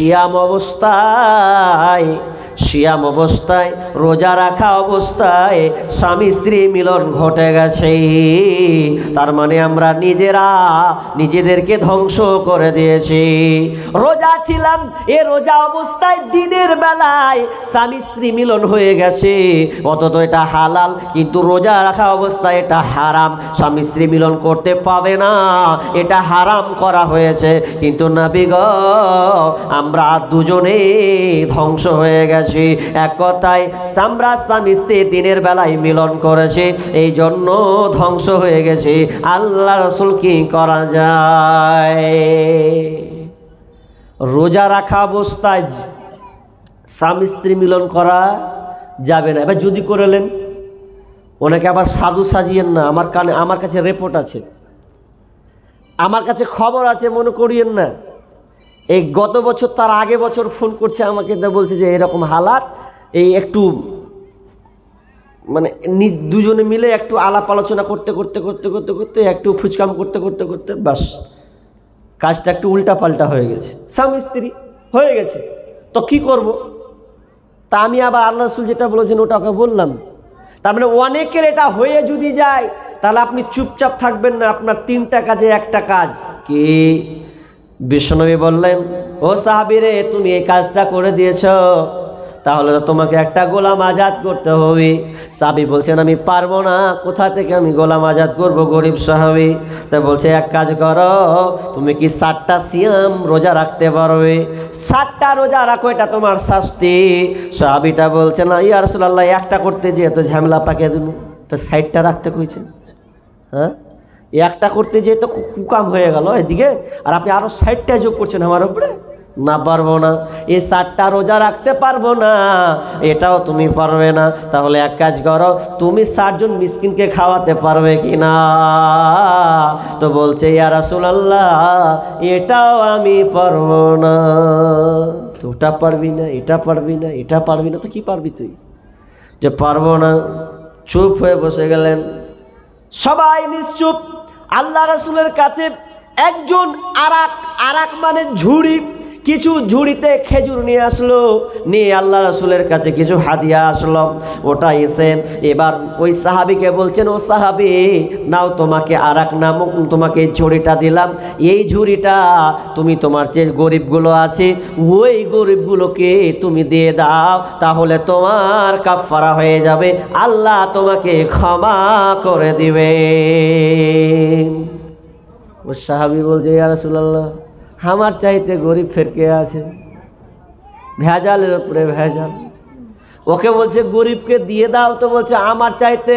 সিয়াম অবস্থায় রোজা রাখা অবস্থায় স্বামী স্ত্রী মিলন ঘটে গেছে। তার মানে আমরা নিজেদেরকে ধ্বংস করে দিয়েছি। রোজা ছিলাম, এ রোজা অবস্থায় দিনের বেলায় স্বামী স্ত্রী মিলন হয়ে গেছে, অথচ এটা হালাল, কিন্তু রোজা রাখা অবস্থায় এটা হারাম। স্বামী স্ত্রী মিলন করতে পাবে না, এটা হারাম করা হয়েছে। কিন্তু নবী গো, আমরা দুজনে ধ্বংস হয়ে গেছি। এক কথায় আমরা স্বামী স্ত্রী দিনের বেলায় মিলন করেছি, এই জন্য ধ্বংস হয়ে গেছে। আল্লাহ রাসূল কি করা যায়? রোজা রাখা অবস্থায় স্বামী স্ত্রী মিলন করা যাবে না। এবার যদি করলেন, ওনাকে আবার সাধু সাজিয়েন না। আমার কাছে রিপোর্ট আছে, আমার কাছে খবর আছে, মনে করিয়েন না। এই গত বছর তার আগে বছর ফোন করছে আমাকে, বলছে যে এরকম হালাত, এই একটু মানে দুজনে মিলে একটু আলাপ আলোচনা করতে করতে করতে করতে করতে একটু ফুচকাম করতে করতে করতে বাস কাজটা একটু উল্টা পাল্টা হয়ে গেছে, স্বামী স্ত্রী হয়ে গেছে। তো কি করব? তা আমি আবার আল্লাহ রাসূল যেটা বলেছেন ওটাকে বললাম। তার মানে অনেকের এটা হয়ে যদি যায়, তাহলে আপনি চুপচাপ থাকবেন না, আপনার 3টা কাজে একটা কাজ কি? বিশ্বনবী বললেন, ও সাহাবীরে, তুমি এই কাজটা করে দিয়েছ, তাহলে তোমাকে একটা গোলাম আজাদ করতে হবে। সাহাবী বলছেন, আমি পারবো না, কোথা থেকে আমি গোলাম আজাদ করব? গরিব সাহাবী। তাই বলছে, এক কাজ করো, তুমি কি 7টা সিয়াম রোজা রাখতে পারবে? 7টা রোজা রাখো, এটা তোমার শাস্তি। সাহাবীটা বলছে, না ইয়া রাসূলুল্লাহ, একটা করতে যেয়ে তো ঝামেলা পাকিয়ে দিন, তো 60টা রাখতে কইছেন। হ্যাঁ, একটা করতে যেয়ে তো কুকাম হয়ে গেল এদিকে, আর আপনি আরো 60টা যোগ করছেন আমার উপরে। না, পারবো না, এই 7টা রোজা রাখতে পারবো না, এটাও তুমি পারবে না। তাহলে এক কাজ করো, তুমি 60 জন মিসকিনকে খাওয়াতে পারবে কি না? তো বলছে, ইয়া রাসূলুল্লাহ, এটাও আমি পারবো না। তো ওটা পারবি না, এটা পারবি না, এটা পারবি না, তো কি পারবি তুই? যে পারবো না। চুপ হয়ে বসে গেলেন, সবাই নিশ্চুপ। আল্লাহ রাসূলের কাছে একজন আরাক মানে ঝুড়ি, কিছু ঝুড়িতে খেজুর নিয়ে আসলো, নিয়ে আল্লাহ রাসূলের কাছে কিছু হাদিয়া আসলো, ওটা এসে এবার ওই সাহাবীকে বলছেন, ও সাহাবী, নাও, তোমাকে আরাক নামক তোমাকে ঝুড়িটা দিলাম, এই ঝুড়িটা তুমি তোমার যে গরিবগুলো আছে ওই গরিবগুলোকে তুমি দিয়ে দাও, তাহলে তোমার কাফারা হয়ে যাবে, আল্লাহ তোমাকে ক্ষমা করে দিবে। ও সাহাবী বলছে, ইয়া রাসূলুল্লাহ, আমার চাইতে গরিব ফেরকে আছে। ভেজালের উপরে ভেজাল। ওকে বলছে গরিবকে দিয়ে দাও, তো বলছে আমার চাইতে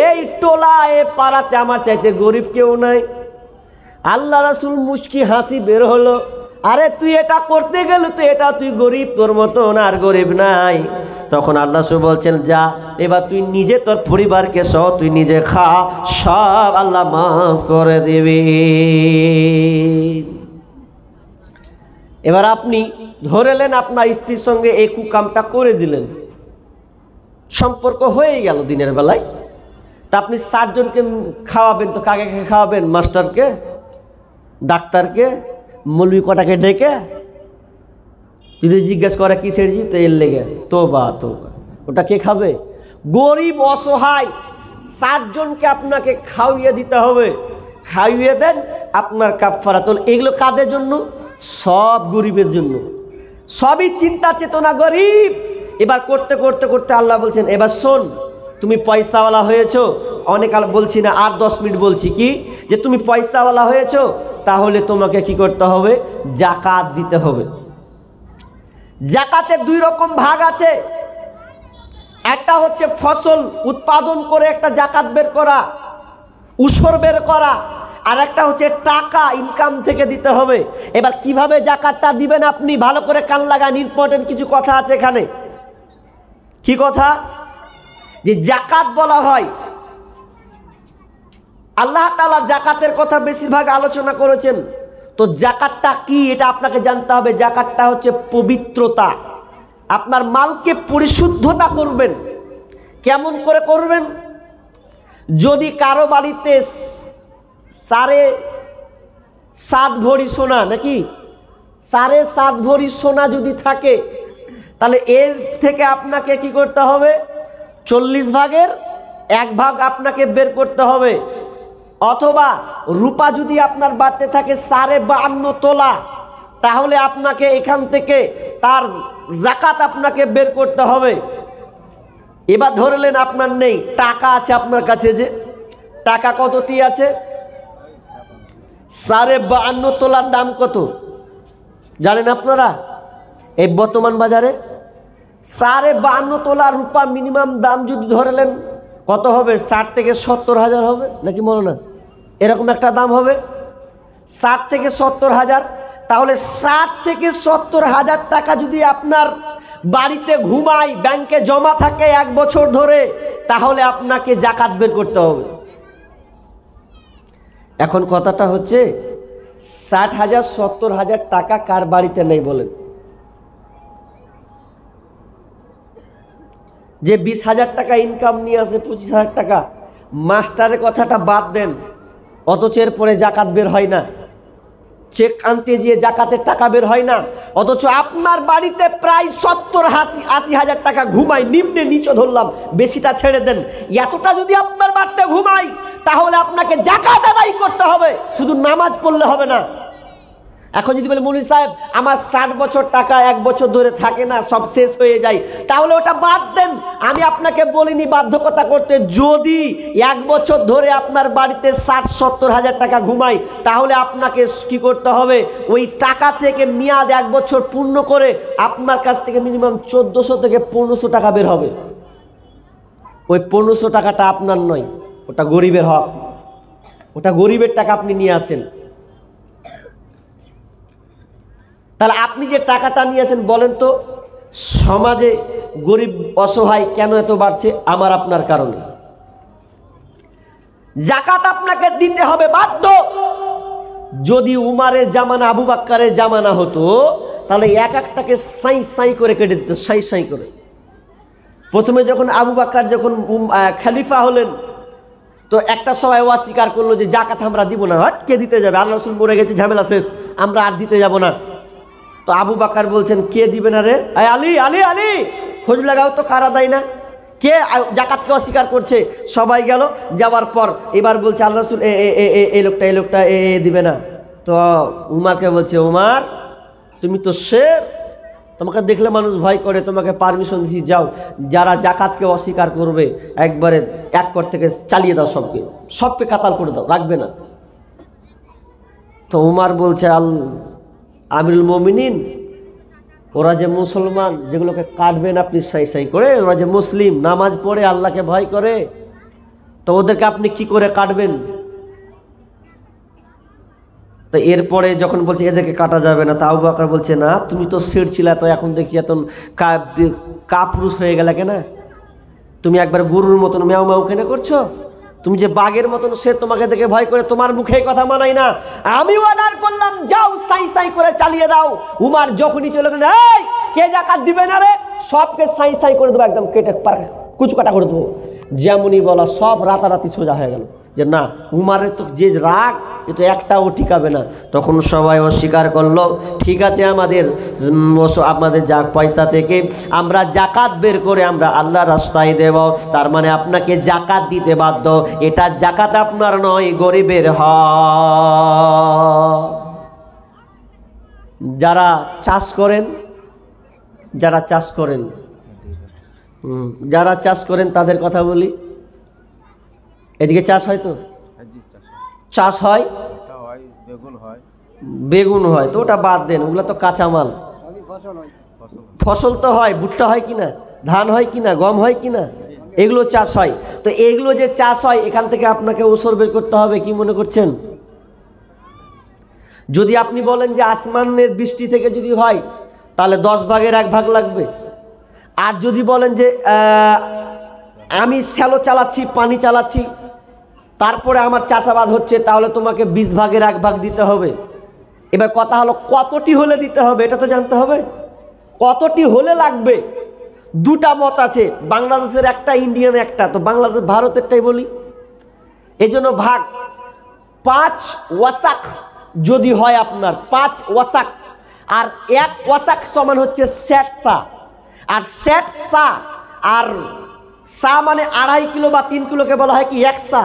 এই টোলা এ পাড়াতে আমার চাইতে গরিব কেউ নাই। আল্লাহ রাসূল মুচকি হাসি বের হলো, আরে তুই এটা করতে গেলে তো এটা তুই গরিব, তোর মতন আর গরিব নাই। তখন আল্লাহ রাসূল বলছেন, যা, এবার তুই নিজে তোর পরিবারকে সহ তুই নিজে খা, সব আল্লাহ মাফ করে দিবি। এবার আপনি ধরেলেন আপনার স্ত্রীর সঙ্গে এই কুকামটা করে দিলেন, সম্পর্ক হয়ে গেল দিনের বেলায়। তা আপনি 60 জনকে খাওয়াবেন, তো কাকে খাওয়াবেন? মাস্টারকে, ডাক্তারকে, মৌলবি কটাকে ডেকে? যদি জিজ্ঞেস করে কিসের জি, তো এর লেগে, তোবা তোবা, ওটা কে খাবে? গরিব অসহায় 60 জনকে আপনাকে খাওয়িয়ে দিতে হবে। খাইয়ে দেন, আপনার কাফারা। তো এগুলো কাদের জন্য? সব গরিবের জন্য, সবই চিন্তা চেতনা গরিব। এবার করতে করতে করতে আল্লাহ বলছেন, এবার শোন, তুমি পয়সাওয়ালা হয়েছো, অনেক বলছি না, 8-10 মিনিট বলছি, কি যে তুমি পয়সাওয়ালা হয়েছো, তাহলে তোমাকে কি করতে হবে? যাকাত দিতে হবে। যাকাতের 2 রকম ভাগ আছে। একটা হচ্ছে ফসল উৎপাদন করে একটা যাকাত বের করা, উসর বের করা, আর একটা হচ্ছে টাকা ইনকাম থেকে দিতে হবে। এবার কিভাবে যাকাতটা দিবেন আপনি ভালো করে কান লাগান, ইম্পর্টেন্ট কিছু কথা আছে এখানে। কি কথা? যে যাকাত বলা হয়, আল্লাহ তাআলা যাকাতের কথা বেশিরভাগ আলোচনা করেছেন। তো যাকাতটা কি এটা আপনাকে জানতে হবে। যাকাতটা হচ্ছে পবিত্রতা, আপনার মালকে পরিশুদ্ধতা করবেন। কেমন করে করবেন? যদি কারো বাড়িতে 7.5 ভরি সোনা, নাকি 7.5 ভরি সোনা যদি থাকে, তাহলে এর থেকে আপনাকে কি করতে হবে? 40 ভাগের 1 ভাগ আপনাকে বের করতে হবে। অথবা রূপা যদি আপনার বাড়তে থাকে 52.5 তোলা, তাহলে আপনাকে এখান থেকে তার যাকাত আপনাকে বের করতে হবে। এবার ধরলেন আপনার নেই, টাকা আছে আপনার কাছে, যে টাকা কতটি আছে? 52.5 তোলার দাম কত জানেন আপনারা? এই বর্তমান বাজারে 52.5 তোলা রূপা মিনিমাম দাম যদি ধরলেন কত হবে? 60 থেকে 70 হাজার হবে নাকি মনে না? এরকম একটা দাম হবে, 60 থেকে 70 হাজার। তাহলে 60 থেকে 70 হাজার টাকা যদি আপনার বাড়িতে ঘুমায়, ব্যাংকে জমা থাকে 1 বছর ধরে, তাহলে আপনাকে যাকাত বের করতে হবে। এখন কথাটা হচ্ছে 60,000 70,000 টাকা কার বাড়িতে নেই বলেন? যে 20,000 টাকা ইনকাম নিয়ে আসে, 25,000 টাকা, মাস্টারের কথাটা বাদ দেন, অথচ এরপরে যাকাত বের হয় না। চেক আনতে গিয়ে যাকাতের টাকা বের হয় না, অথচ আপনার বাড়িতে প্রায় 70-80 হাজার টাকা ঘুমায়, নিম্নে নিচে ধরলাম, বেশিটা ছেড়ে দেন, এতটা যদি আপনার বাড়িতে ঘুমায়, তাহলে আপনাকে যাকাত আদায় করতে হবে, শুধু নামাজ পড়লে হবে না। এখন যদি বলে মুনি সাহেব আমার 60 বছর টাকা 1 বছর ধরে থাকে না, সব শেষ হয়ে যায়, তাহলে ওটা বাদ দেন। আমি আপনাকে বলিনি বাধ্যকতা করতে, যদি 1 বছর ধরে আপনার বাড়িতে 60-70 হাজার টাকা ঘুমায়, তাহলে আপনাকে কি করতে হবে? ওই টাকা থেকে মেয়াদ 1 বছর পূর্ণ করে আপনার কাছ থেকে মিনিমাম 1400 থেকে 1500 টাকা বের হবে। ওই 1500 টাকাটা আপনার নয়, ওটা গরিবের হক, ওটা গরিবের টাকা, আপনি নিয়ে আসেন। তাহলে আপনি যে টাকাটা নিয়ে আসেন, বলেন তো সমাজে গরিব অসহায় কেন এত বাড়ছে? আমার আপনার কারণে। যাকাত আপনাকে দিতে হবে বাধ্য। যদি উমারের জামানা, আবু বাক্কারের জামানা হতো, তাহলে এক একটাকে সাই সাই করে কেটে দিত, সাই সাই করে। প্রথমে যখন আবু বাক্কার যখন খলিফা হলেন, তো একটা সবাই অস্বীকার করলো যে যাকাত আমরা দিব না। হট, কে দিতে যাবে? আল্লাহ রাসূল মরে গেছে, ঝামেলা শেষ, আমরা আর দিতে যাব না। তো আবু বাকার বলছেন, কে দিবে না রে? আলী আলী আলী, খোঁজ লাগাও তো, কারা দেয় না, কে যাকাতকে অস্বীকার করছে? সবাই গেল, যাওয়ার পর এবার বলছে আল্লাহ রাসূল এই লোকটা দিবে না। তো উমারকে বলছে, উমার তুমি তো শের, তোমাকে দেখলে মানুষ ভয় করে, তোমাকে পারমিশন দিচ্ছি, যাও, যারা যাকাতকে অস্বীকার করবে একবারে এক কর থেকে চালিয়ে দাও, সবকে কাতাল করে দাও, রাখবে না। তো উমার বলছে, আমিরুল মুমিনিন, ওরা যে মুসলমান, যেগুলোকে কাটবেন আপনি সাই সাই করে, ওরা যে মুসলিম, নামাজ পড়ে, আল্লাহকে ভয় করে, তো ওদেরকে আপনি কি করে কাটবেন? তো এরপরে যখন বলছে এদেরকে কাটা যাবে না, তা আবু বকর বলছে, না তুমি তো শের ছিলা, তো এখন দেখছি এত কাপুরুষ হয়ে গেলে কেন? তুমি একবার গরুর মতন ম্যাও ম্যাও কেন করছো? তুমি যে বাঘের মতন, সে তোমাকে দেখে ভয় করে, তোমার মুখে কথা মানাই না। আমি অর্ডার করলাম, যাও সাই সাই করে চালিয়ে দাও। উমার যখনই চলে গেলেন, এই কে যাকাত দিবে না রে? সবকে সাই সাই করে দেবো, একদম কেটে কুচু কাটা করে দেবো। যেমনই বলা, সব রাতারাতি সোজা হয়ে গেল, যে না, উমারের তো যে রাগ, এ তো একটাও ঠিকাবে না। তখন সবাই অস্বীকার করলো, ঠিক আছে, আমাদের যা পয়সা থেকে আমরা যাকাত বের করে আমরা আল্লাহর রাস্তায় দেব, তার মানে আপনাকে যাকাত দিতে বাধ্য। এটা যাকাত আপনার নয়, গরিবের হক। যারা চাষ করেন, যারা চাষ করেন তাদের কথা বলি। এদিকে চাষ হয়, তো চাষ হয়, বেগুন হয়, তো ওটা বাদ দেন, ওগুলো তো কাঁচামাল। ফসল তো হয়, ভুট্টা হয় কিনা, ধান হয় কিনা, গম হয় কিনা, এগুলো চাষ হয়। তো এগুলো যে চাষ হয়, এখান থেকে আপনাকে ওসর বের করতে হবে। কি মনে করছেন? যদি আপনি বলেন যে আসমানের বৃষ্টি থেকে যদি হয়, তাহলে 10 ভাগের 1 ভাগ লাগবে। আর যদি বলেন যে আমি শ্যালো চালাচ্ছি, পানি চালাচ্ছি, তারপরে আমার চাষাবাদ হচ্ছে, তাহলে তোমাকে 20 ভাগের 1 ভাগ দিতে হবে। এবার কথা হলো, কতটি হলে দিতে হবে এটা তো জানতে হবে। কতটি হলে লাগবে? দুটা মত আছে, বাংলাদেশের একটা, ইন্ডিয়ান একটা। তো বাংলাদেশ ভারতেরটাই বলি। এজন্য ভাগ 5 ওয়াসাক যদি হয় আপনার, 5 ওয়াসাক। আর 1 ওয়াসাক সমান হচ্ছে 60 সা, আর 60 সা আর সা মানে 2.5 কিলো বা 3 কিলোকে বলা হয় কি 1 সা,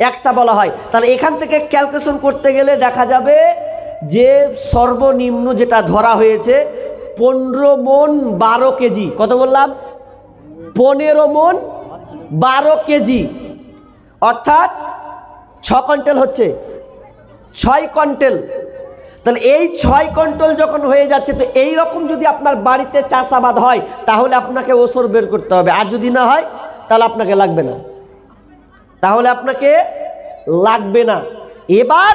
1 সা বলা হয়। তাহলে এখান থেকে ক্যালকুলেশন করতে গেলে দেখা যাবে যে সর্বনিম্ন যেটা ধরা হয়েছে 15 মণ 12 কেজি। কত বললাম? 15 মণ 12 কেজি, অর্থাৎ 6 কুইন্টাল হচ্ছে, 6 কুইন্টাল। তাহলে এই 6 কুইন্টাল যখন হয়ে যাচ্ছে, তো এই রকম যদি আপনার বাড়িতে চাষাবাদ হয় তাহলে আপনাকে ওসর বের করতে হবে, আর যদি না হয় তাহলে আপনাকে লাগবে না, তাহলে আপনাকে লাগবে না। এবার